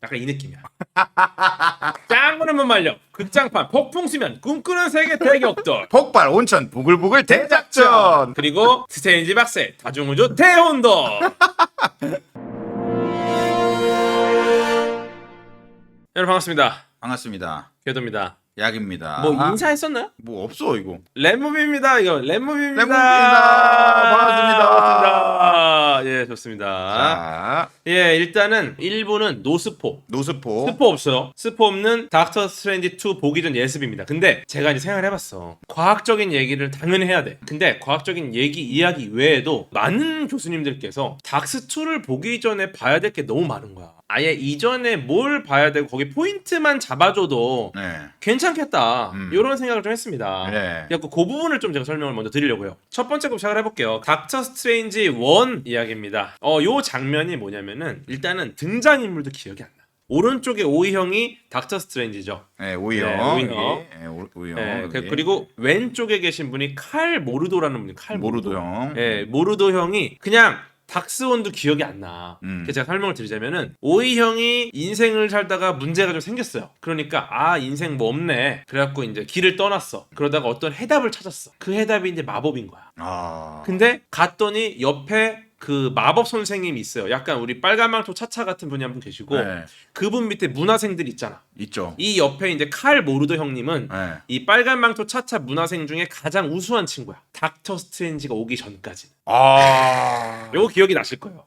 약간 이 느낌이야. 짱구는 못 말려. 극장판 폭풍 수면 꿈꾸는 세계 대격돌. 폭발 온천 부글부글 대작전. 그리고 스테인지 박세 다중우주 대혼돈. 여러분 반갑습니다. 반갑습니다. 궤도입니다. 약입니다. 뭐 인사했었나요? 뭐 없어 이거. 랩무비입니다. 이거 랩무비입니다. 반갑습니다. 예, 좋습니다. 자, 예, 일단은 1부는 노스포. 노스포. 스포 없어요. 스포 없는 닥터 스트레인지 2 보기 전 예습입니다. 근데 제가 이제 생각을 해봤어. 과학적인 얘기를 당연히 해야 돼. 근데 과학적인 이야기 외에도 많은 교수님들께서 닥스2를 보기 전에 봐야 될 게 너무 많은 거야. 아예 이전에 뭘 봐야 되고 거기 포인트만 잡아줘도 네. 괜찮겠다. 이런 생각을 좀 했습니다. 네. 그래서 그 부분을 좀 제가 설명을 먼저 드리려고요. 첫 번째 거 시작을 해볼게요. 닥터 스트레인지 1 이야기입니다. 요 장면이 뭐냐면은 일단은 등장인물도 기억이 안 나. 오른쪽에 오이 형이 닥터 스트레인지죠. 네, 오이형. 네, 오이형. 네, 오이형. 네, 그리고 왼쪽에 계신 분이 칼 모르도라는 분이 칼 모르도 형. 네, 모르도 형이 그냥 닥스원도 기억이 안 나. 그래서 제가 설명을 드리자면은 오이 형이 인생을 살다가 문제가 좀 생겼어요. 그러니까 인생 뭐 없네. 그래갖고 이제 길을 떠났어. 그러다가 어떤 해답을 찾았어. 그 해답이 이제 마법인 거야. 근데 갔더니 옆에 그 마법 선생님이 있어요. 약간 우리 빨간망토 차차 같은 분이 한 분 계시고 네. 그분 밑에 문화생들 있잖아. 있죠. 이 옆에 이제 칼 모르도 형님은 네. 이 빨간망토 차차 문화생 중에 가장 우수한 친구야. 닥터 스트레인지가 오기 전까지. 요거 기억이 나실 거예요.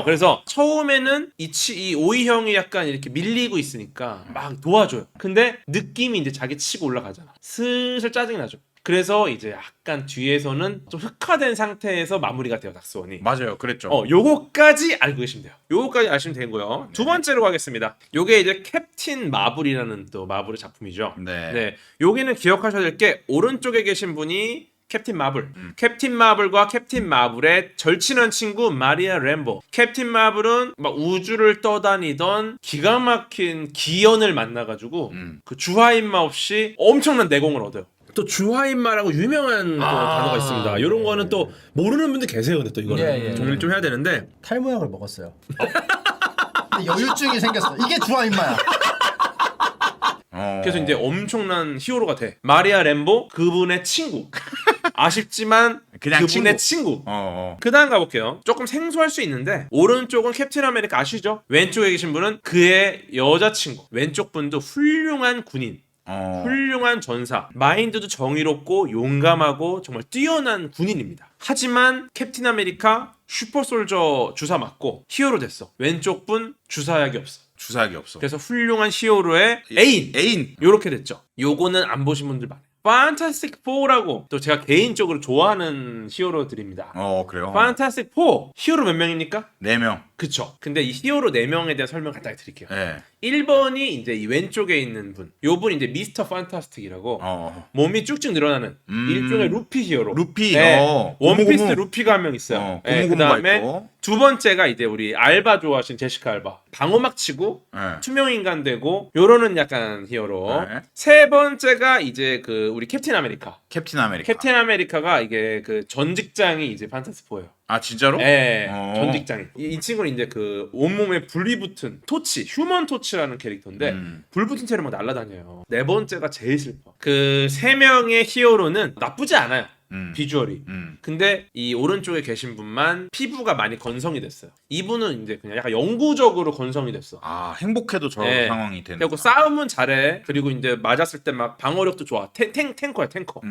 그래서 처음에는 이 오이 형이 약간 이렇게 밀리고 있으니까 막 도와줘요. 근데 느낌이 이제 자기 치고 올라가잖아. 슬슬 짜증이 나죠. 그래서 이제 약간 뒤에서는 좀 흑화된 상태에서 마무리가 돼요, 닥스원이. 맞아요. 그랬죠. 요거까지 알고 계시면 돼요. 요거까지 아시면 되고요. 두 번째로 가겠습니다. 요게 이제 캡틴 마블이라는 또 마블의 작품이죠. 네. 여기는 기억하셔야 될 게 오른쪽에 계신 분이 캡틴 마블. 캡틴 마블과 캡틴 마블의 절친한 친구 마리아 램보. 캡틴 마블은 막 우주를 떠다니던 기가 막힌 기연을 만나가지고 그 주화인마 없이 엄청난 내공을 얻어요. 또 주화인마라고 유명한 또 단어가 있습니다. 이런 거는 또 모르는 분들 계세요. 근데 또 이거는 정리를 좀 해야 되는데 탈모약을 먹었어요. 근데 여유증이 생겼어. 이게 주화 임마야. 그래서 이제 엄청난 히어로가 돼. 마리아 램보 그분의 친구. 아쉽지만 그냥 그분의 친구. 어. 그 다음 가볼게요. 조금 생소할 수 있는데 오른쪽은 캡틴 아메리카 아시죠? 왼쪽에 계신 분은 그의 여자친구. 왼쪽 분도 훌륭한 군인. 훌륭한 전사, 마인드도 정의롭고 용감하고 정말 뛰어난 군인입니다. 하지만 캡틴 아메리카 슈퍼솔저 주사 맞고 히어로 됐어. 왼쪽 분 주사약이 없어. 주사약이 없어. 그래서 훌륭한 히어로의 애인 요렇게 됐죠. 요거는 안 보신 분들 많아요. 판타스틱 4라고 또 제가 개인적으로 좋아하는 히어로들입니다. 그래요. 판타스틱 4 히어로 몇 명입니까? 4명. 그쵸. 근데 이 히어로 4명에 대한 설명 간단히 드릴게요. 네. 1번이 이제 이 왼쪽에 있는 분. 요분 이제 미스터 판타스틱이라고 몸이 쭉쭉 늘어나는 일종의 루피 히어로. 루피. 원피스 고무고무. 루피가 한 명 있어요. 고무고무가 그다음에 있고. 두 번째가 이제 우리 알바 좋아하신 제시카 알바. 방어막 치고 투명 인간 되고 요러는 약간 히어로. 네. 세 번째가 이제 그 우리 캡틴 아메리카. 캡틴 아메리카. 캡틴 아메리카가 이게 그 전 직장이 이제 판타스포예요. 진짜로? 네, 전 직장이. 이 친구는 이제 그 온몸에 불이 붙은 토치, 휴먼 토치라는 캐릭터인데 불 붙은 채로 막 날아다녀요. 네 번째가 제일 슬퍼. 그 세 명의 히어로는 나쁘지 않아요. 비주얼이. 근데 이 오른쪽에 계신 분만 피부가 많이 건성이 됐어요. 이분은 이제 그냥 약간 영구적으로 건성이 됐어. 행복해도 저 네. 상황이 되는. 그리고 싸움은 잘해. 그리고 이제 맞았을 때 막 방어력도 좋아. 탱커야 탱커.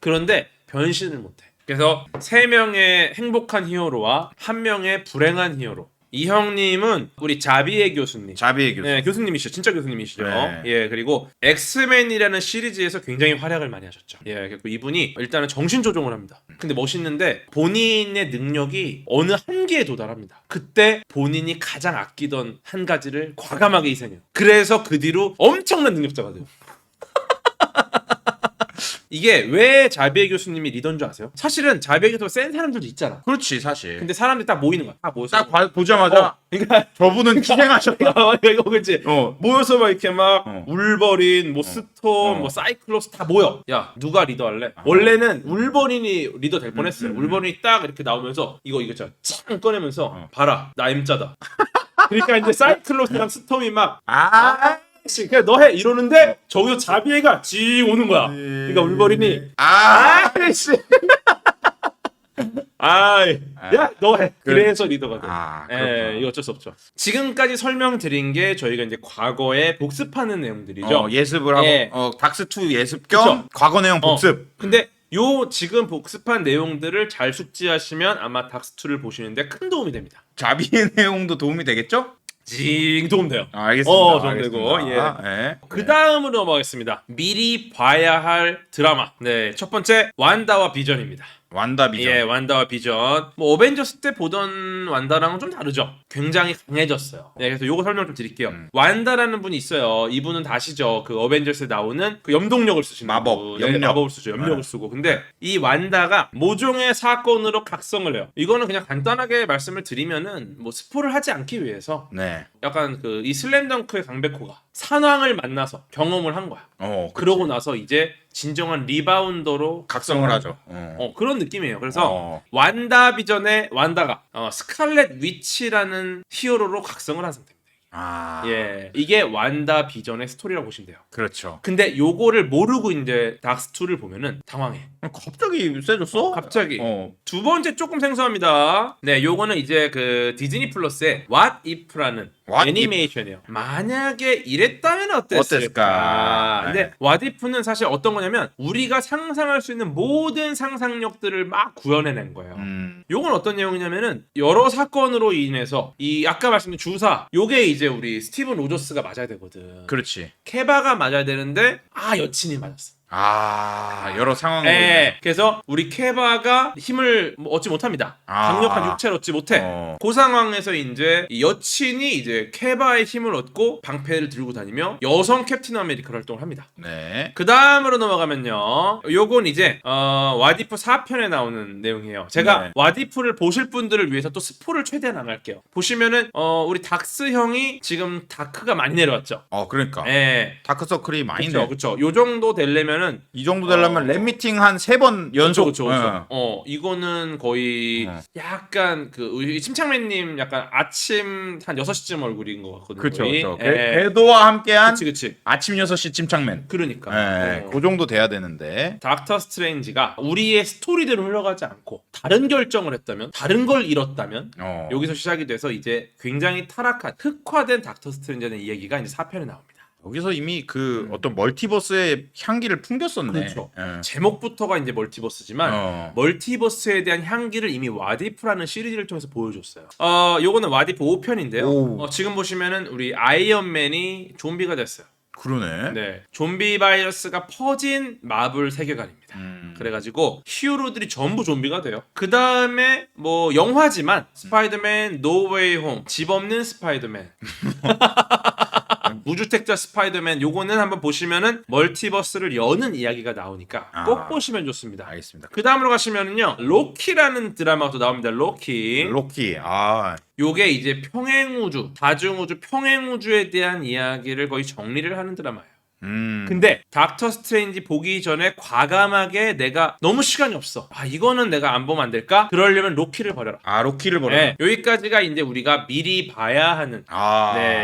그런데 변신을 못해. 그래서 3명의 행복한 히어로와 1명의 불행한 히어로. 이 형님은 우리 자비의 교수님. 자비의 교수. 네, 교수님이시죠. 진짜 교수님이시죠. 네. 예, 그리고 엑스맨이라는 시리즈에서 굉장히 활약을 많이 하셨죠. 예, 그리고 이분이 일단은 정신 조종을 합니다. 근데 멋있는데 본인의 능력이 어느 한계에 도달합니다. 그때 본인이 가장 아끼던 한 가지를 과감하게 희생해요. 그래서 그 뒤로 엄청난 능력자가 돼요. 이게 왜 자비의 교수님이 리더인 줄 아세요? 사실은 자비의 교수가 센 사람들도 있잖아. 그렇지 사실. 근데 사람들이 딱 모이는 거야. 다 모여서. 딱 보자마자 그러니까 저분은 희생하셨다. 이거 그치? 모여서 막 이렇게 막 울버린, 뭐 스톰, 뭐 사이클롭스 다 모여. 야 누가 리더할래? 원래는 울버린이 리더 될 뻔했어요. 울버린이 딱 이렇게 나오면서 이거 짱 꺼내면서 봐라 나 M자다. 그러니까 이제 사이클롭스랑 스톰이 막 아, 그냥 너 해 이러는데 저기서 자비에가 지 오는 거야. 그러니까 울버린이 아이씨. 야, 너 해. 그래서 리더가 돼. 그렇구나. 이거 어쩔 수 없죠. 지금까지 설명드린 게 저희가 이제 과거에 복습하는 내용들이죠. 예습을 하고 예. 닥스2 예습 겸 그쵸. 과거 내용 복습. 근데 요 지금 복습한 내용들을 잘 숙지하시면 아마 닥스2를 보시는데 큰 도움이 됩니다. 자비의 내용도 도움이 되겠죠? 징 도움돼요. 알겠습니다. 좀 되고, 알겠습니다. 예. 그 다음으로 넘어가겠습니다. 미리 봐야 할 드라마. 네, 첫 번째 완다와 비전입니다. 완다 비전. 예, 완다와 비전. 뭐 어벤져스 때 보던 완다랑은 좀 다르죠. 굉장히 강해졌어요. 네, 그래서 요거 설명 좀 드릴게요. 완다라는 분이 있어요. 이분은 다시죠. 그 어벤져스에 나오는 그 염동력을 쓰시는 마법, 분. 염력. 마법을 쓰죠. 염력을 쓰고. 근데 이 완다가 모종의 사건으로 각성을 해요. 이거는 그냥 간단하게 말씀을 드리면은 뭐 스포를 하지 않기 위해서 네. 약간 그 이 슬램덩크의 강백호가 산왕을 만나서 경험을 한 거야. 그러고 나서 이제 진정한 리바운더로 각성을 하죠. 그런 느낌이에요. 그래서 완다 비전의 완다가 스칼렛 위치라는 히어로로 각성을 한 상태입니다. 예, 이게 완다 비전의 스토리라고 보시면 돼요. 그렇죠. 근데 요거를 모르고 이제 닥스2를 보면은 당황해. 갑자기 세졌어? 갑자기. 두 번째 조금 생소합니다. 네, 요거는 이제 그 디즈니 플러스의 What If라는 애니메이션이에요. 만약에 이랬다면 어땠을까? 근데 What If는 사실 어떤 거냐면 우리가 상상할 수 있는 모든 상상력들을 막 구현해낸 거예요. 요건 어떤 내용이냐면은 여러 사건으로 인해서 이 아까 말씀드린 주사 요게 이제 우리 스티븐 로저스가 맞아야 되거든. 그렇지. 케바가 맞아야 되는데 여친이 맞았어. 여러 상황으로. 그래서 우리 케바가 힘을 얻지 못합니다. 강력한 육체를 얻지 못해. 그 상황에서 이제 이 여친이 이제 케바의 힘을 얻고 방패를 들고 다니며 여성 캡틴 아메리카를 활동을 합니다. 네. 그 다음으로 넘어가면요. 요건 이제 와디프 4편에 나오는 내용이에요. 제가 와디프를 보실 분들을 위해서 또 스포를 최대한 안 할게요. 보시면은 우리 닥스 형이 지금 다크가 많이 내려왔죠. 그러니까. 다크서클이 많이 내. 그렇죠. 요 정도 되려면 이 정도 되려면 랩미팅 한 3번 연속. 그렇죠. 이거는 거의 약간 그 침착맨님 약간 아침 한 6시쯤 얼굴인 것 같거든요. 그렇죠. 궤도와 함께한 그치. 아침 6시 침착맨. 그러니까. 그 정도 돼야 되는데. 닥터 스트레인지가 우리의 스토리대로 흘러가지 않고 다른 결정을 했다면, 다른 걸 잃었다면 여기서 시작이 돼서 이제 굉장히 타락한 흑화된 닥터 스트레인지라는 이야기가 이제 4편에 나옵니다. 여기서 이미 그 어떤 멀티버스의 향기를 풍겼었네. 그렇죠. 제목부터가 이제 멀티버스지만 멀티버스에 대한 향기를 이미 와디프라는 시리즈를 통해서 보여줬어요. 요거는 와디프 5편인데요. 지금 보시면은 우리 아이언맨이 좀비가 됐어요. 그러네. 네, 좀비 바이러스가 퍼진 마블 세계관입니다. 그래가지고 히어로들이 전부 좀비가 돼요. 그 다음에 뭐 영화지만 스파이더맨 노웨이 홈, 집 없는 스파이더맨, 우주택자 스파이더맨 요거는 한번 보시면은 멀티버스를 여는 이야기가 나오니까 꼭 보시면 좋습니다. 알겠습니다. 그 다음으로 가시면은요 로키라는 드라마가 또 나옵니다. 로키. 요게 이제 평행우주, 다중우주, 평행우주에 대한 이야기를 거의 정리를 하는 드라마예요. 근데 닥터 스트레인지 보기 전에 과감하게 내가 너무 시간이 없어. 이거는 내가 안 보면 안 될까? 그러려면 로키를 버려라. 로키를 버려라. 네, 여기까지가 이제 우리가 미리 봐야 하는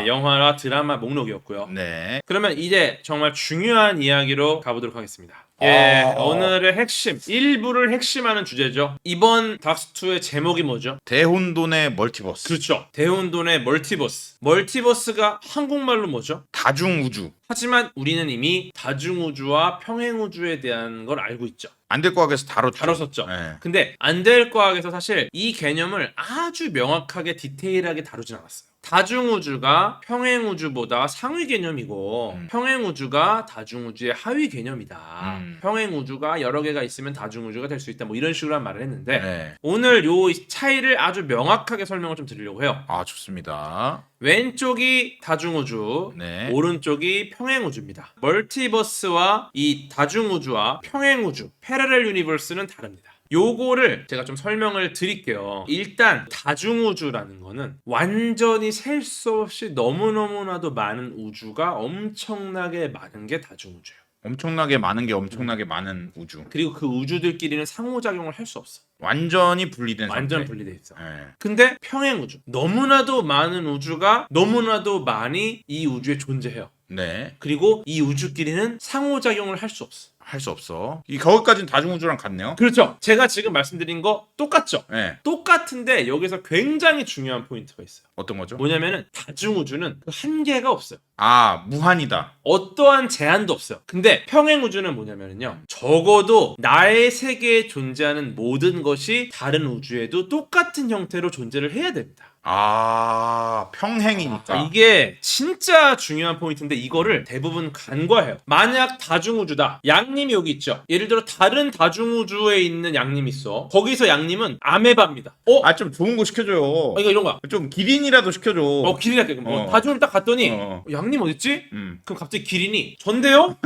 영화나 드라마 목록이었고요. 네. 그러면 이제 정말 중요한 이야기로 가보도록 하겠습니다. 오늘의 핵심, 일부를 핵심하는 주제죠. 이번 닥스2의 제목이 뭐죠? 대혼돈의 멀티버스. 그렇죠. 대혼돈의 멀티버스. 멀티버스가 한국말로 뭐죠? 다중우주. 하지만 우리는 이미 다중우주와 평행우주에 대한 걸 알고 있죠. 안될과학에서 다뤘었죠. 근데 안될과학에서 사실 이 개념을 아주 명확하게 디테일하게 다루진 않았어요. 다중우주가 평행우주보다 상위 개념이고 평행우주가 다중우주의 하위 개념이다. 평행우주가 여러 개가 있으면 다중우주가 될 수 있다. 뭐 이런 식으로 말을 했는데 오늘 요 차이를 아주 명확하게 설명을 좀 드리려고 해요. 좋습니다. 왼쪽이 다중우주, 오른쪽이 평행우주입니다. 멀티버스와 이 다중우주와 평행우주, 패러렐 유니버스는 다릅니다. 요거를 제가 좀 설명을 드릴게요. 일단 다중우주라는 거는 완전히 셀 수 없이 너무너무나도 많은 우주가 엄청나게 많은 게 다중우주예요. 엄청나게 많은 게 엄청나게 많은 우주. 그리고 그 우주들끼리는 상호작용을 할 수 없어. 완전히 분리된 완전 상태. 분리돼 있어. 예. 근데 평행 우주. 너무나도 많은 우주가 너무나도 많이 이 우주에 존재해요. 네. 그리고 이 우주끼리는 상호작용을 할 수 없어. 할 수 없어. 이 거기까지는 다중우주랑 같네요. 그렇죠. 제가 지금 말씀드린 거 똑같죠. 네. 똑같은데 여기서 굉장히 중요한 포인트가 있어요. 어떤 거죠? 뭐냐면은 다중우주는 그 한계가 없어요. 아, 무한이다. 어떠한 제한도 없어요. 근데 평행우주는 뭐냐면요. 적어도 나의 세계에 존재하는 모든 것이 다른 우주에도 똑같은 형태로 존재를 해야 됩니다. 아, 평행이니까. 이게 진짜 중요한 포인트인데 이거를 대부분 간과해요. 만약 다중우주다. 양님이 여기 있죠. 예를 들어 다른 다중우주에 있는 양님이 있어. 거기서 양님은 아메바입니다. 아, 좀 좋은 거 시켜줘요. 이거 이런 거야. 좀 기린이라도 시켜줘. 기린이 할게. 그럼 어. 다중을 딱 갔더니 양님 어딨지? 그럼 갑자기 기린이 전데요?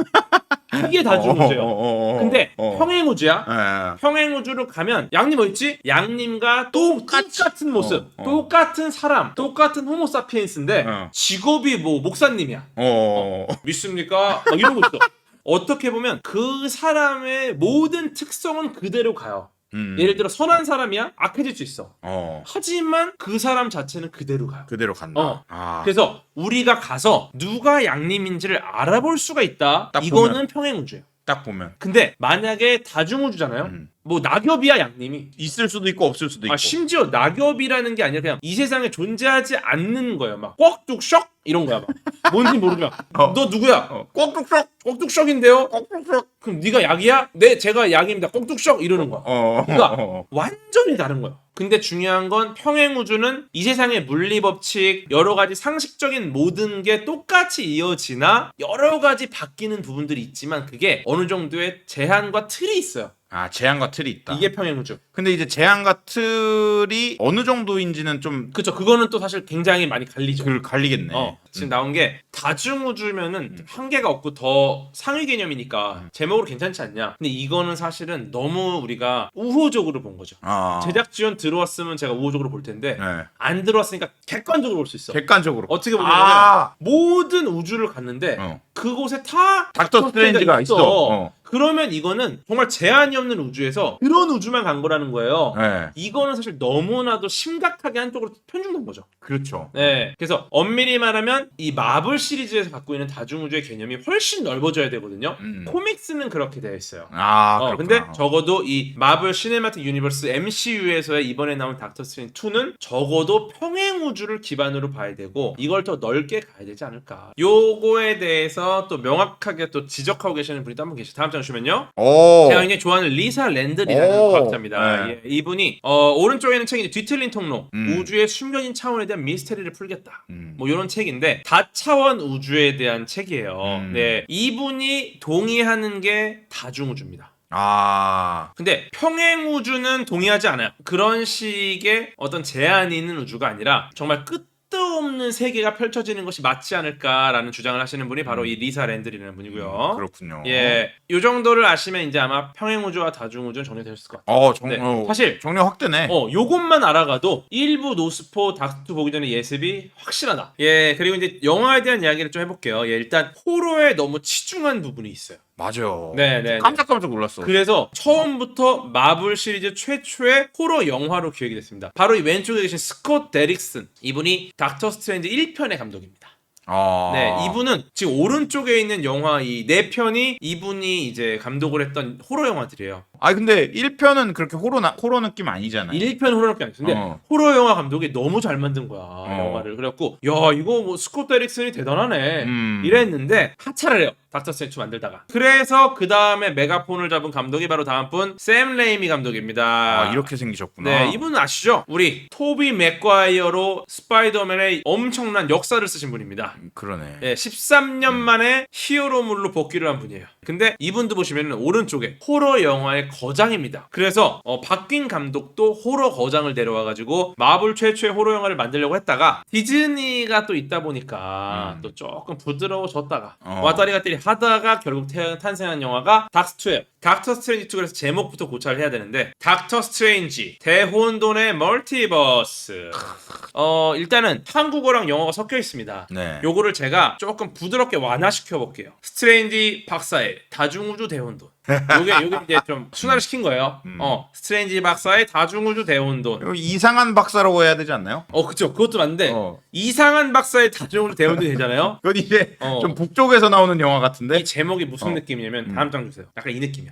이게 다중우주예요. 근데 평행우주야. 예. 평행우주로 가면 양님 어딨지? 양님과 똑같은 모습, 똑같은 사람, 똑같은 호모사피엔스인데 직업이 뭐 목사님이야. 믿습니까? 막 이러고 있어. 어떻게 보면 그 사람의 모든 특성은 그대로 가요. 예를 들어 선한 사람이야? 악해질 수 있어. 하지만 그 사람 자체는 그대로 가요. 그대로 간다. 그래서 우리가 가서 누가 양님인지를 알아볼 수가 있다. 딱 이거는 보면. 평행우주예요. 딱 보면 근데 만약에 다중우주잖아요. 뭐 낙엽이야 양님이. 있을 수도 있고 없을 수도 있고. 심지어 낙엽이라는 게 아니라 그냥 이 세상에 존재하지 않는 거예요. 막 꺽뚝썩 이런 거야. 막 뭔지 모르면 너 누구야? 꼭뚝쏙 꺽뚝썩인데요. 꼭뚝쏙. 그럼 네가 약이야? 네, 제가 약입니다. 꺽뚝썩 이러는 거야. 그러니까 완전히 다른 거예요. 근데 중요한 건 평행우주는 이 세상의 물리법칙, 여러 가지 상식적인 모든 게 똑같이 이어지나 여러 가지 바뀌는 부분들이 있지만 그게 어느 정도의 제한과 틀이 있어요. 아, 제한과 틀이 있다. 이게 평행우주. 근데 이제 제한과 틀이 어느 정도인지는 좀 그렇죠. 그거는 또 사실 굉장히 많이 갈리죠. 갈리겠네. 지금 나온 게 다중우주면은 한계가 없고 더 상위 개념이니까 제목으로 괜찮지 않냐. 근데 이거는 사실은 너무 우리가 우호적으로 본 거죠. 제작 지원 들어왔으면 제가 우호적으로 볼 텐데 네. 안 들어왔으니까 객관적으로 볼 수 있어. 객관적으로. 어떻게 보면 모든 우주를 갔는데 그곳에 다 닥터 스트레인지가 있어. 그러면 이거는 정말 제한이 없는 우주에서 그런 우주만 간 거라는 거예요. 네. 이거는 사실 너무나도 심각하게 한쪽으로 편중된 거죠. 그렇죠. 네, 그래서 엄밀히 말하면 이 마블 시리즈에서 갖고 있는 다중우주의 개념이 훨씬 넓어져야 되거든요. 코믹스는 그렇게 되어 있어요. 그렇구나. 근데 적어도 이 마블 시네마틱 유니버스 MCU에서의 이번에 나온 닥터 스트레인지 2는 적어도 평행 우주를 기반으로 봐야 되고 이걸 더 넓게 가야 되지 않을까. 요거에 대해서 또 명확하게 또 지적하고 계시는 분이 또 한 분 계시죠. 다음 장 주시면요. 제가 굉장히 좋아하는 리사 랜들이라는 과학자입니다. 네. 예, 이분이 오른쪽에 있는 책이 뒤틀린 통로, 우주의 숨겨진 차원에 대한 미스테리를 풀겠다. 뭐 이런 책인데 다차원 우주에 대한 책이에요. 네, 이분이 동의하는 게 다중우주입니다. 근데 평행우주는 동의하지 않아요. 그런 식의 어떤 제한이 있는 우주가 아니라 정말 끝없는 세계가 펼쳐지는 것이 맞지 않을까라는 주장을 하시는 분이 바로 이 리사 랜들이라는 분이고요. 그렇군요. 예, 요 정도를 아시면 이제 아마 평행우주와 다중우주는 정리될 것 같아요. 사실 정리 확대네. 요것만 알아가도 일부 노스포 닥터 보기 전에 예습이 확실하다. 예, 그리고 이제 영화에 대한 이야기를 좀 해볼게요. 예, 일단 호러에 너무 치중한 부분이 있어요. 맞아요. 네. 깜짝깜짝 놀랐어. 그래서 처음부터 마블 시리즈 최초의 호러 영화로 기획이 됐습니다. 바로 이 왼쪽에 계신 스콧 데릭슨, 이분이 닥터 스트레인지 1편의 감독입니다. 네, 이분은 지금 오른쪽에 있는 영화 이 4편이 이분이 이제 감독을 했던 호러 영화들이에요. 근데 1편은 그렇게 호러 느낌 아니잖아요. 1편 호러 느낌 아니었는데 호러 영화 감독이 너무 잘 만든 거야, 영화를. 그래갖고 야, 이거 뭐 스콧 데릭슨이 대단하네 이랬는데 하차를 해요. 닥터 스트레인지 만들다가. 그래서 그 다음에 메가폰을 잡은 감독이 바로 다음 분 샘 레이미 감독입니다. 이렇게 생기셨구나. 네, 이분은 아시죠? 우리 토비 맥과이어로 스파이더맨의 엄청난 역사를 쓰신 분입니다. 그러네. 네, 13년 만에 히어로물로 복귀를 한 분이에요. 근데 이분도 보시면 오른쪽에 호러 영화의 거장입니다. 그래서 바뀐 감독도 호러 거장을 데려와가지고 마블 최초의 호러 영화를 만들려고 했다가 디즈니가 또 있다 보니까 또 조금 부드러워졌다가 왔다리 갔다리 하다가 결국 탄생한 영화가 닥터2예요. 닥터 스트레인지 2. 그래서 제목부터 고찰을 해야 되는데 닥터 스트레인지 대혼돈의 멀티버스. 일단은 한국어랑 영어가 섞여 있습니다. 네. 요거를 제가 조금 부드럽게 완화시켜 볼게요. 스트레인지 박사의 다중우주 대혼돈. 요게 이제 좀 순화를 시킨 거예요. 스트레인지 박사의 다중우주 대혼돈. 이거 이상한 박사라고 해야 되지 않나요? 그쵸. 그것도 맞는데 이상한 박사의 다중우주 대혼돈이 되잖아요. 그건 이제 좀 북쪽에서 나오는 영화 같은데. 이 제목이 무슨 느낌이냐면 다음 장 주세요. 약간 이 느낌이야.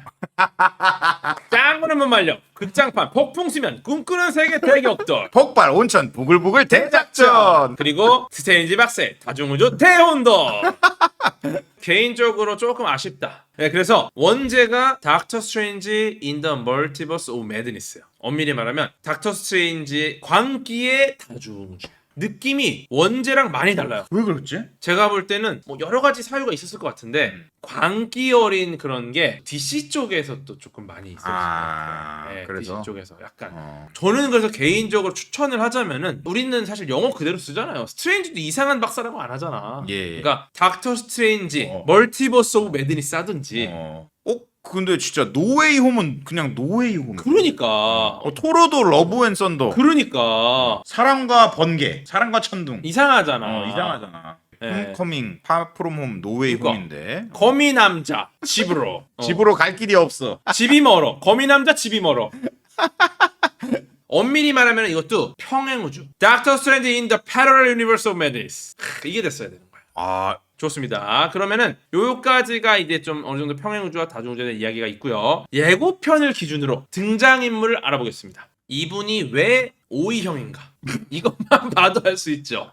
짱구는 못 말려. 극장판 폭풍 수면 꿈꾸는 세계 대격돌. 폭발 온천 부글부글 대작전. 그리고 스트레인지 박사의 다중우주 대혼돈. 개인적으로 조금 아쉽다. 네, 그래서 원제가 닥터 스트레인지 인 더 멀티버스 오브 매드니스예요. 엄밀히 말하면 닥터 스트레인지 광기의 다중우주. 느낌이 원제랑 많이 달라요. 왜 그렇지? 제가 볼 때는 뭐 여러 가지 사유가 있었을 것 같은데 광기 어린 그런 게 DC 쪽에서 또 조금 많이 있었을 것 같아요. 네, 그래서? DC 쪽에서 약간 저는 그래서 개인적으로 추천을 하자면은 우리는 사실 영어 그대로 쓰잖아요. 스트레인지도 이상한 박사라고 안 하잖아. 예. 그러니까 닥터 스트레인지 멀티버스 오브 매드니스 하든지. 근데 진짜 노웨이 홈은 그냥 노웨이 홈. 그러니까 토로도 러브 앤 썬더. 그러니까 사랑과 번개, 사랑과 천둥. 이상하잖아. 이상하잖아. 네. 홈커밍, 파프롬 홈, 노웨이 그러니까. 홈인데 거미 남자 집으로 집으로 갈 길이 없어. 집이 멀어. 거미 남자 집이 멀어. 엄밀히 말하면 이것도 평행우주. 닥터 스트레인지 인 더 패러럴 유니버스 오브 매드니스. 이게 됐어야 되는 거야. 좋습니다. 그러면은 요까지가 이제 좀 어느 정도 평행우주와 다중우주에 대한 이야기가 있고요. 예고편을 기준으로 등장인물을 알아보겠습니다. 이분이 왜 오이형인가? 이것만 봐도 알 수 있죠.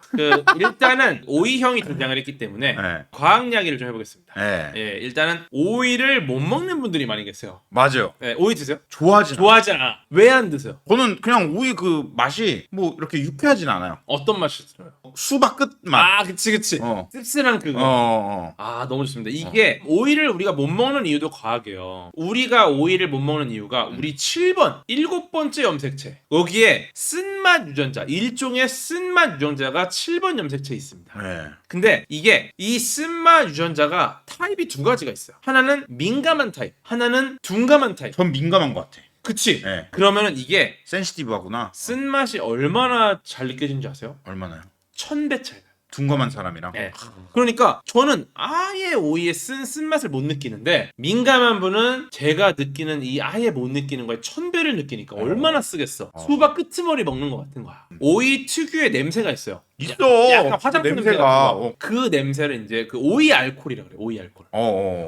일단은 오이형이 등장을 했기 때문에 네. 과학 이야기를 좀 해보겠습니다. 네. 예, 일단은 오이를 못 먹는 분들이 많이 계세요. 맞아요. 예, 오이 드세요? 좋아하지 않아. 왜 안 드세요? 저는 그냥 오이 그 맛이 뭐 이렇게 유쾌하진 않아요. 어떤 맛이 들어요? 수박 끝 맛. 그치. 어. 씁쓸한 그거. 너무 좋습니다. 이게 오이를 우리가 못 먹는 이유도 과학이에요. 우리가 오이를 못 먹는 이유가 우리 7번, 7번째 염색체. 여기에 쓴맛 유전자, 일종의 쓴맛 유전자가 7번 염색체에 있습니다. 네. 근데 이게 이 쓴맛 유전자가 타입이 두 가지가 있어요. 하나는 민감한 타입, 하나는 둔감한 타입. 전 민감한 것 같아. 그치? 네. 그러면은 이게 센시티브하구나. 쓴맛이 얼마나 잘 느껴지는지 아세요? 얼마나요? 1000배 차이가. 둔감한 사람이랑. 네. 그러니까 저는 아예 오이의 쓴맛을 못 느끼는데 민감한 분은 제가 느끼는 이 아예 못 느끼는 거에 1000배를 느끼니까 얼마나 쓰겠어. 수박 끄트머리 먹는 것 같은 거야. 오이 특유의 냄새가 있어요. 있어. 약간 화장품 냄새 냄새가. 같은 거. 그 냄새를 이제 그 오이 알코올이라 그래. 오이 알코올.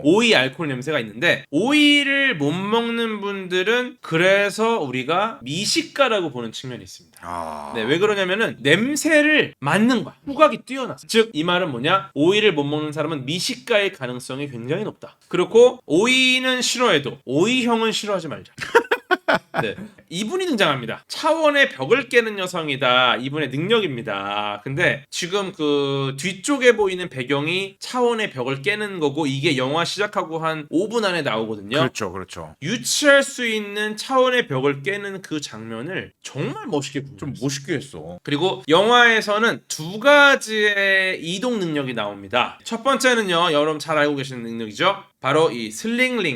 오이 알코올 냄새가 있는데 오이를 못 먹는 분들은 그래서 우리가 미식가라고 보는 측면이 있습니다. 네, 왜 그러냐면은 냄새를 맡는 거야. 후각이 뛰어났어. 즉 이 말은 뭐냐? 오이를 못 먹는 사람은 미식가의 가능성이 굉장히 높다. 그렇고 오이는 싫어해도 오이형은 싫어하지 말자. 네. 이분이 등장합니다. 차원의 벽을 깨는 여성이다. 이분의 능력입니다. 근데 지금 그 뒤쪽에 보이는 배경이 차원의 벽을 깨는 거고 이게 영화 시작하고 한 5분 안에 나오거든요. 그렇죠. 유추할 수 있는 차원의 벽을 깨는 그 장면을 정말 멋있게 구현했어요. 좀 멋있게 했어. 그리고 영화에서는 두 가지의 이동 능력이 나옵니다. 첫 번째는요, 여러분 잘 알고 계시는 능력이죠. 바로 이 슬링링.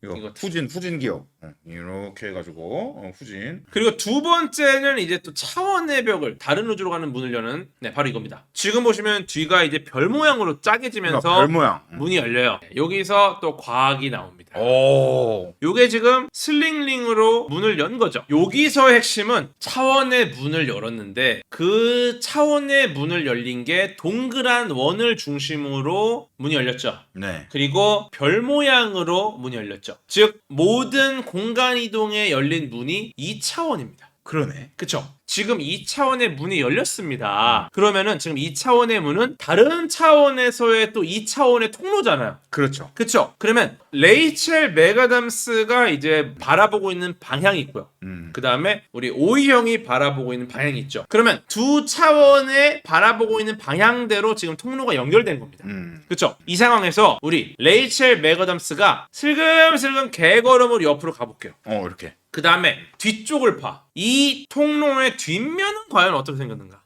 이거 후진 기억. 이렇게 해가지고 후진. 그리고 두 번째는 이제 또 차원의 벽을 다른 우주로 가는 문을 여는 바로 이겁니다. 지금 보시면 뒤가 이제 별 모양으로 짜게지면서 별 모양. 문이 열려요. 여기서 또 과학이 나옵니다. 오. 요게 지금 슬링링으로 문을 연 거죠. 여기서의 핵심은 차원의 문을 열었는데 그 차원의 문을 열린 게 동그란 원을 중심으로 문이 열렸죠. 네. 그리고 별 모양으로 문이 열렸죠. 즉 모든 공간 이동에 열린 문이 2차원입니다. 그러네. 그쵸? 지금 2차원의 문이 열렸습니다. 그러면은 지금 2차원의 문은 다른 차원에서의 또 2차원의 통로잖아요. 그렇죠. 그쵸? 그러면 레이첼 맥아담스가 이제 바라보고 있는 방향이 있고요. 그 다음에 우리 오이 형이 바라보고 있는 방향이 있죠. 그러면 두 차원에 바라보고 있는 방향대로 지금 통로가 연결된 겁니다. 그쵸? 이 상황에서 우리 레이첼 맥아담스가 슬금슬금 개걸음으로 옆으로 가볼게요. 이렇게. 그 다음에 뒤쪽을 봐. 이 통로의 뒷면은 과연 어떻게 생겼는가?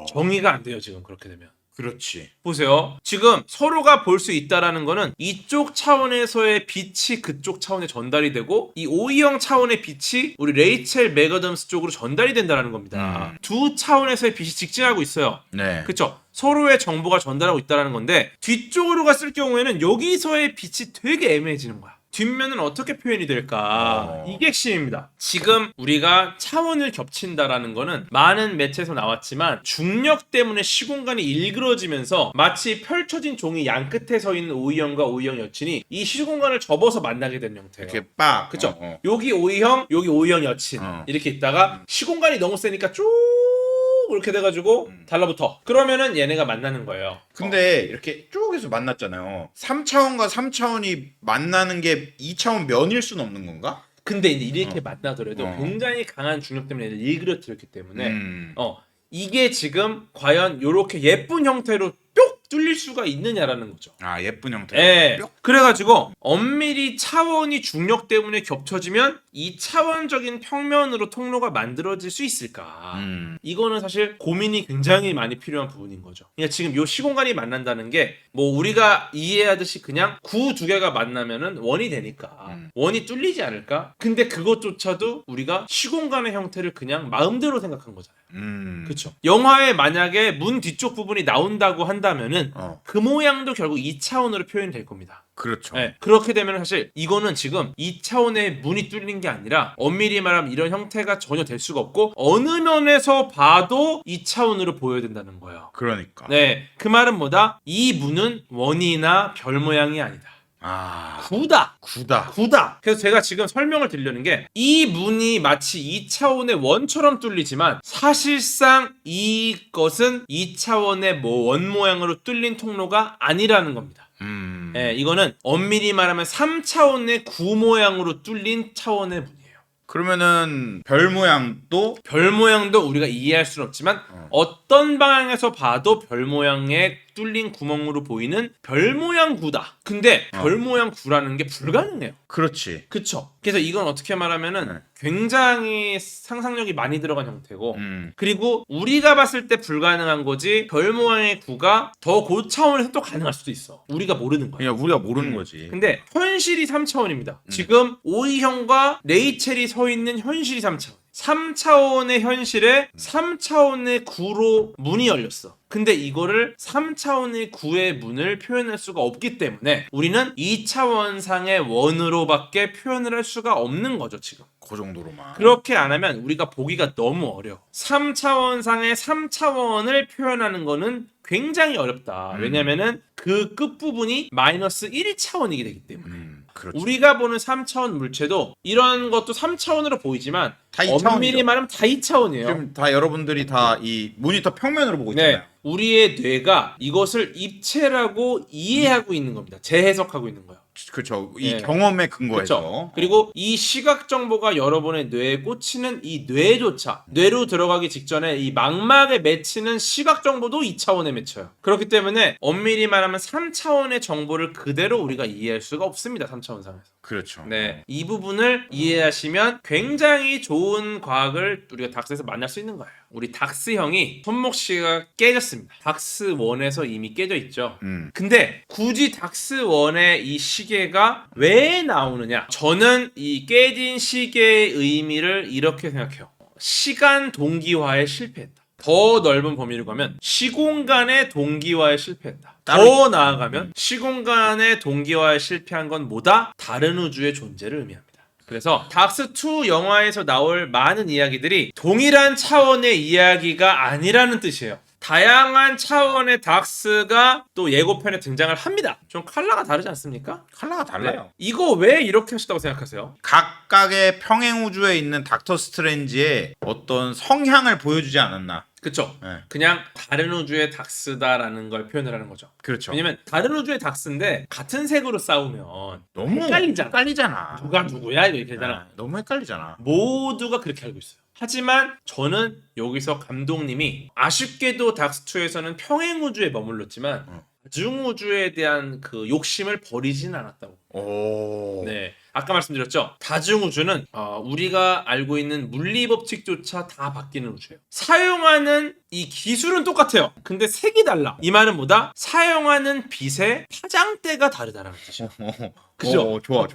정의가 안 돼요, 지금 그렇게 되면. 그렇지. 보세요. 지금 서로가 볼 수 있다라는 거는 이쪽 차원에서의 빛이 그쪽 차원에 전달이 되고 이 O형 차원의 빛이 우리 레이첼 맥어덤스 쪽으로 전달이 된다라는 겁니다. 두 차원에서의 빛이 직진하고 있어요. 네. 그쵸? 서로의 정보가 전달하고 있다는 건데 뒤쪽으로 갔을 경우에는 여기서의 빛이 되게 애매해지는 거야. 뒷면은 어떻게 표현이 될까? 이게 핵심입니다. 지금 우리가 차원을 겹친다라는 거는 많은 매체에서 나왔지만 중력 때문에 시공간이 일그러지면서 마치 펼쳐진 종이 양 끝에 서 있는 O형과 O형 여친이 이 시공간을 접어서 만나게 된 형태예요. 이렇게 빡. 그쵸? 여기 O형, 여기 O형 여친 이렇게 있다가 시공간이 너무 세니까 쭉 이렇게 돼가지고 달라붙어. 그러면은 얘네가 만나는 거예요. 근데 이렇게 쭉 해서 만났잖아요. 3차원과 3차원이 만나는 게 2차원 면일 수는 없는 건가? 근데 이제 이렇게 만나더라도 어. 굉장히 강한 중력 때문에 얘를 일그러뜨렸기 때문에 음. 이게 지금 과연 이렇게 예쁜 형태로 뿅 뚫릴 수가 있느냐라는 거죠. 아, 예쁜 형태로. 예. 뿅. 그래가지고 엄밀히 차원이 중력 때문에 겹쳐지면 이 차원적인 평면으로 통로가 만들어질 수 있을까? 이거는 사실 고민이 굉장히 많이 필요한 부분인 거죠. 그러니까 지금 이 시공간이 만난다는 게 뭐 우리가 이해하듯이 그냥 구 두 개가 만나면은 원이 되니까 원이 뚫리지 않을까? 근데 그것조차도 우리가 시공간의 형태를 그냥 마음대로 생각한 거잖아요. 그렇죠. 영화에 만약에 문 뒤쪽 부분이 나온다고 한다면은 그 모양도 결국 2차원으로 표현이 될 겁니다. 그렇죠. 네, 그렇게 되면 사실 이거는 지금 2차원의 문이 뚫린 게 아니라 엄밀히 말하면 이런 형태가 전혀 될 수가 없고 어느 면에서 봐도 2차원으로 보여야 된다는 거예요. 그러니까. 네, 그 말은 뭐다? 이 문은 원이나 별 모양이 아니다. 아, 구다. 구다. 그래서 제가 지금 설명을 드리려는 게 이 문이 마치 2차원의 원처럼 뚫리지만 사실상 이것은 2차원의 뭐 원 모양으로 뚫린 통로가 아니라는 겁니다. 예, 이거는 엄밀히 말하면 3차원의 구 모양으로 뚫린 차원의 문이에요. 그러면은 별 모양도 별 모양도 우리가 이해할 수는 없지만 어떤 방향에서 봐도 별 모양의 뚫린 구멍으로 보이는 별 모양 구다. 근데 별 모양 구라는 게 불가능해요. 그렇지. 그쵸? 그래서 이건 어떻게 말하면은 굉장히 상상력이 많이 들어간 형태고 그리고 우리가 봤을 때 불가능한 거지 별 모양의 구가 더 고차원에서 또 가능할 수도 있어. 우리가 모르는 거야. 그냥 우리가 모르는 거지. 근데 현실이 3차원입니다. 지금 오이형과 레이첼이 서 있는 현실이 3차원. 3차원의 현실에 3차원의 구로 문이 열렸어. 근데 이거를 3차원의 구의 문을 표현할 수가 없기 때문에 우리는 2차원상의 원으로밖에 표현을 할 수가 없는 거죠, 지금. 그 정도로만. 그렇게 안 하면 우리가 보기가 너무 어려워. 3차원상의 3차원을 표현하는 거는 굉장히 어렵다. 왜냐면은 그 끝부분이 마이너스 1차원이게 되기 때문에. 그렇죠. 우리가 보는 3차원 물체도 이런 것도 3차원으로 보이지만 다 2차원이죠. 엄밀히 말하면 다 2차원이에요. 지금 다 여러분들이 다 이 모니터 평면으로 보고 있잖아요. 네, 우리의 뇌가 이것을 입체라고 이해하고 있는 겁니다. 재해석하고 있는 거예요. 그렇죠. 이 네. 경험에 근거해서. 그렇죠. 그리고 이 시각 정보가 여러분의 뇌에 꽂히는 이 뇌조차 뇌로 들어가기 직전에 이 망막에 맺히는 시각 정보도 2차원에 맺혀요. 그렇기 때문에 엄밀히 말하면 3차원의 정보를 그대로 우리가 이해할 수가 없습니다. 3차원상에서. 그렇죠. 네, 이 부분을 이해하시면 굉장히 좋은 과학을 우리가 닥스에서 만날 수 있는 거예요. 우리 닥스 형이 손목시가 깨졌습니다. 닥스 1에서 이미 깨져 있죠. 근데 굳이 닥스 1의 이 시계가 왜 나오느냐? 저는 이 깨진 시계의 의미를 이렇게 생각해요. 시간 동기화에 실패했다. 더 넓은 범위로 가면 시공간의 동기화에 실패했다. 더 나아가면 시공간의 동기화에 실패한 건 뭐다? 다른 우주의 존재를 의미합니다. 그래서 닥스2 영화에서 나올 많은 이야기들이 동일한 차원의 이야기가 아니라는 뜻이에요. 다양한 차원의 닥스가 또 예고편에 등장을 합니다. 좀 컬러가 다르지 않습니까? 컬러가 달라요. 네. 이거 왜 이렇게 하셨다고 생각하세요? 각각의 평행 우주에 있는 닥터 스트레인지의 어떤 성향을 보여주지 않았나. 그쵸? 네. 그냥 다른 우주의 닥스다라는 걸 표현을 하는 거죠. 그렇죠. 왜냐면 다른 우주의 닥스인데 같은 색으로 싸우면 너무 헷갈리잖아. 누가 누구야 이렇게 되잖아. 너무 헷갈리잖아. 모두가 그렇게 알고 있어요. 하지만 저는 여기서 감독님이 아쉽게도 닥스2에서는 평행 우주에 머물렀지만 다중 우주에 대한 그 욕심을 버리진 않았다고. 오. 네. 아까 말씀드렸죠. 다중우주는 우리가 알고 있는 물리법칙조차 다 바뀌는 우주예요. 사용하는 이 기술은 똑같아요. 근데 색이 달라. 이 말은 뭐다? 사용하는 빛의 파장대가 다르다라는 뜻이야. 그죠? 좋아.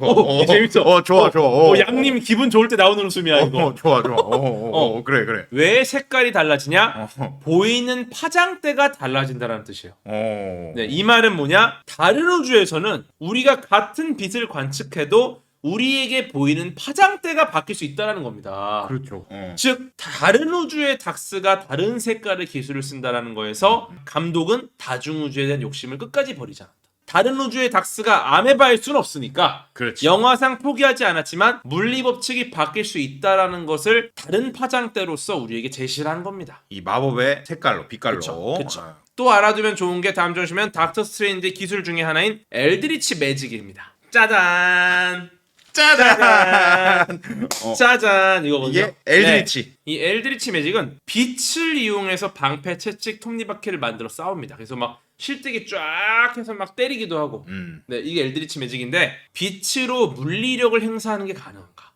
재밌어. 좋아. 양님 기분 좋을 때 나오는 웃음이야 이거. 좋아. 그래. 왜 색깔이 달라지냐? 어. 보이는 파장대가 달라진다라는 뜻이에요. 어. 네, 이 말은 뭐냐? 다른 우주에서는 우리가 같은 빛을 관측해도 우리에게 보이는 파장대가 바뀔 수 있다는 겁니다. 그렇죠. 즉 다른 우주의 닥스가 다른 색깔의 기술을 쓴다라는 거에서 감독은 다중우주에 대한 욕심을 끝까지 버리지 않았다. 다른 우주의 닥스가 아메바일 수는 없으니까 그렇지. 영화상 포기하지 않았지만 물리법칙이 바뀔 수 있다라는 것을 다른 파장대로서 우리에게 제시를 한 겁니다. 이 마법의 색깔로, 빛깔로. 그쵸. 또 알아두면 좋은 게 다음 주 오시면 닥터 스트레인지 기술 중에 하나인 엘드리치 매직입니다. 짜잔! 짜잔! 이거거든요. 이게 엘드리치. 네. 이 엘드리치 매직은 빛을 이용해서 방패, 채찍, 톱니바퀴를 만들어 싸웁니다. 그래서 막 실뜨기 쫙 해서 막 때리기도 하고. 네, 이게 엘드리치 매직인데 빛으로 물리력을 행사하는 게 가능한가?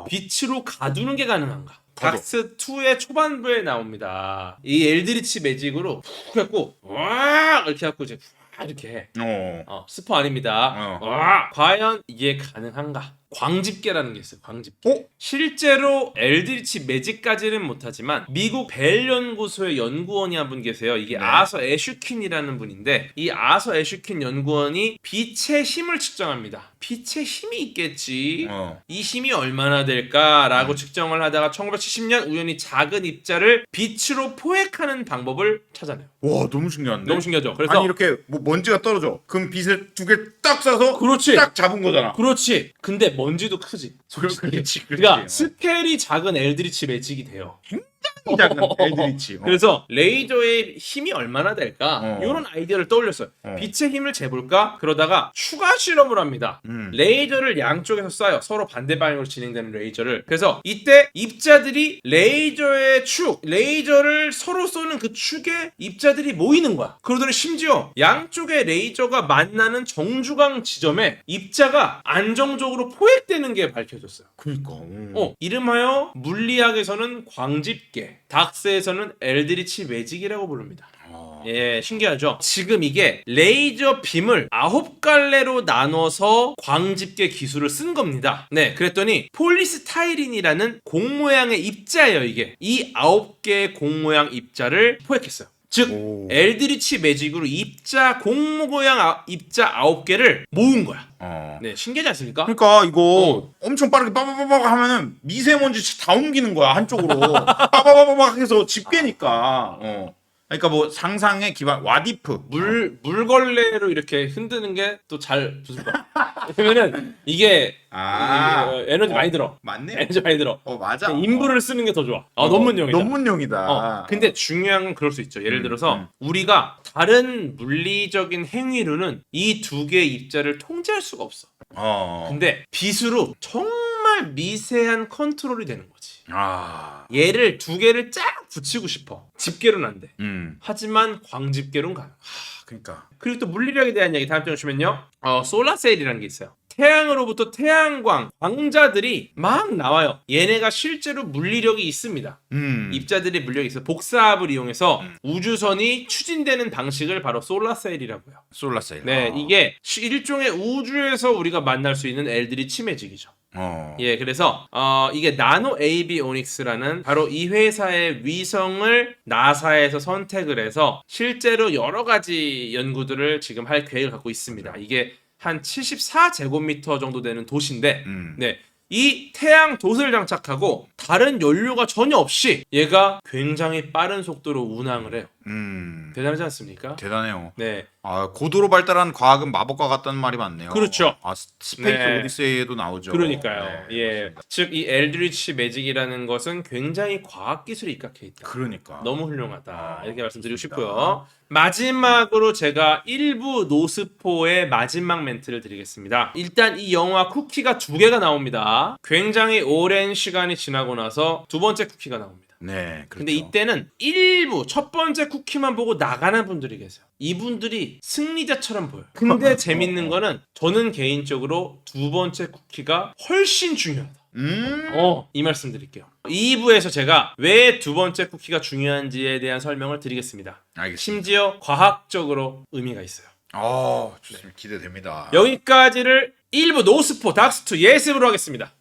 빛으로 가두는 게 가능한가? 닥스 2의 초반부에 나옵니다. 이 엘드리치 매직으로 푹 해갖고 와 이렇게 해갖고 이제 이렇게 해. 스포 아닙니다. 과연 이게 가능한가? 광집계라는 게 있어요. 광집계. 실제로 엘드리치 매직까지는 못하지만 미국 벨 연구소의 연구원이 한 분 계세요. 이게 아서 애슈킨이라는 분인데 이 아서 애슈킨 연구원이 빛의 힘을 측정합니다. 빛의 힘이 있겠지. 이 힘이 얼마나 될까라고 측정을 하다가 1970년 우연히 작은 입자를 빛으로 포획하는 방법을 찾아내요. 와, 너무 신기한데. 너무 신기하죠. 그래서 아니 이렇게 뭐 먼지가 떨어져. 그럼 빛을 두 개 딱 쏴서 그렇지. 딱 잡은 거잖아. 그렇지. 근데 먼지도 크지. 그렇지. 그러니까 스케일이 작은 엘드리치 매직이 돼요. 작은 엘드리치. 그래서 레이저의 힘이 얼마나 될까? 이런 아이디어를 떠올렸어요. 빛의 힘을 재볼까? 그러다가 추가 실험을 합니다. 레이저를 양쪽에서 쏴요. 서로 반대 방향으로 진행되는 레이저를. 그래서 이때 입자들이 레이저의 축, 레이저를 서로 쏘는 그 축에 입자들이 모이는 거야. 그러더니 심지어 양쪽의 레이저가 만나는 정주강 지점에 입자가 안정적으로 포획되는 게 밝혀졌어요. 그러니까. 이름하여 물리학에서는 광집계, 닥스에서는 엘드리치 매직이라고 부릅니다. 예, 신기하죠? 지금 이게 레이저 빔을 9갈래로 나눠서 광집계 기술을 쓴 겁니다. 네, 그랬더니 폴리스타이린이라는 공 모양의 입자예요, 이게. 이 9개의 공 모양 입자를 포획했어요. 즉 엘드리치 매직으로 입자 공 모양 입자 9개를 모은 거야. 네, 신기하지 않습니까? 그러니까 이거 엄청 빠르게 빠바바박 하면은 미세먼지 다 옮기는 거야 한쪽으로. 빠바바박 해서 집게니까. 그러니까 뭐 상상의 기반 와디프. 물걸레로 이렇게 흔드는 게 또 잘 좋을 것 같아. 왜냐면은 이게 에너지 많이 들어. 맞네. 에너지 많이 들어. 맞아. 인부를 쓰는 게 더 좋아. 논문용이다. 논문용이다. 근데 중요한 건 그럴 수 있죠. 예를 들어서 우리가 다른 물리적인 행위로는 이 두 개의 입자를 통제할 수가 없어. 근데 빛으로 정말 미세한 컨트롤이 되는 거지. 얘를 두 개를 쫙 붙이고 싶어. 집게로는 안 돼. 하지만 광집게로는 가능. 그러니까. 그리고 또 물리력에 대한 얘기 다음 주에 보시면요. 솔라셀이라는 게 있어요. 태양으로부터 태양광, 광자들이 막 나와요. 얘네가 실제로 물리력이 있습니다. 입자들이 물력이 있어. 복사압을 이용해서 우주선이 추진되는 방식을 바로 솔라셀이라고요. 솔라셀. 네, 이게 일종의 우주에서 우리가 만날 수 있는 엘드리치 매직이죠. 예, 그래서 이게 나노 에이비오닉스라는 바로 이 회사의 위성을 나사에서 선택을 해서 실제로 여러 가지 연구들을 지금 할 계획을 갖고 있습니다. 이게 한 74제곱미터 정도 되는 도시인데, 네, 이 태양 돛을 장착하고 다른 연료가 전혀 없이 얘가 굉장히 빠른 속도로 운항을 해요. 대단하지 않습니까? 대단해요. 네. 고도로 발달한 과학은 마법과 같다는 말이 많네요. 그렇죠. 스페이스 네. 오디세이에도 나오죠. 그러니까요. 네, 예. 그렇습니다. 즉 이 엘드리치 매직이라는 것은 굉장히 과학 기술에 입각해 있다. 그러니까. 너무 훌륭하다. 이렇게 말씀드리고 싶고요. 마지막으로 제가 1부 노스포의 마지막 멘트를 드리겠습니다. 일단 이 영화 쿠키가 2개가 나옵니다. 굉장히 오랜 시간이 지나고 나서 두 번째 쿠키가 나옵니다. 네, 그렇죠. 근데 이때는 일부 첫 번째 쿠키만 보고 나가는 분들이 계세요. 이분들이 승리자처럼 보여요. 근데 재밌는 거는 저는 개인적으로 두 번째 쿠키가 훨씬 중요하다. 이 말씀 드릴게요. 2부에서 제가 왜 두 번째 쿠키가 중요한지에 대한 설명을 드리겠습니다. 알겠습니다. 심지어 과학적으로 의미가 있어요. 좋습니다. 기대됩니다. 여기까지를 1부 노스포 닥스투 예습으로 하겠습니다.